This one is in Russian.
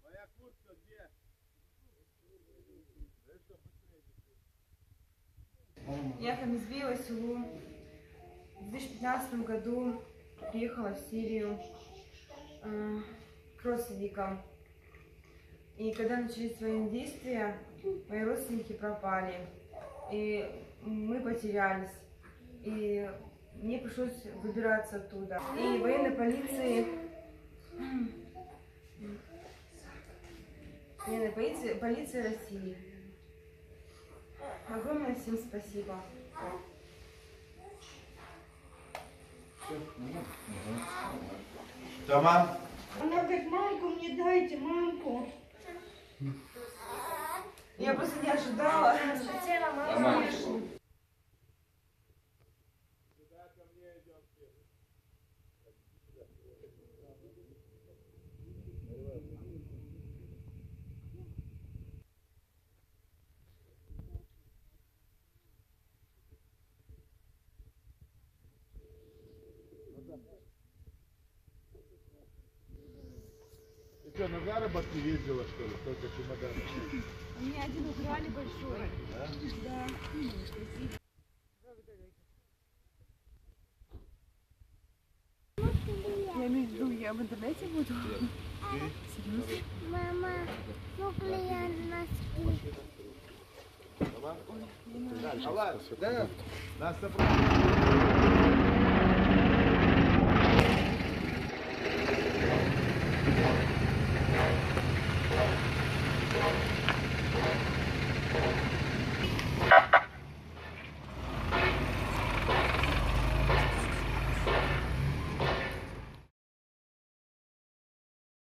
Моя куртка где? Я там из Виласилу. В 2015 году приехала в Сирию к родственникам. И когда начались военные действия, мои родственники пропали. И мы потерялись. И мне пришлось выбираться оттуда. И военной полиции России. Огромное всем спасибо. Тамам. Она говорит, мамку мне дайте, мамку. Я просто не ожидала. Хотела маму. Ты что, на заработки ездила, что ли? Только чемодан. У меня один украли большой. Да? Да. Я имею в виду, я в интернете буду. Серьезно? Мама, мог ли я носки? Да, нас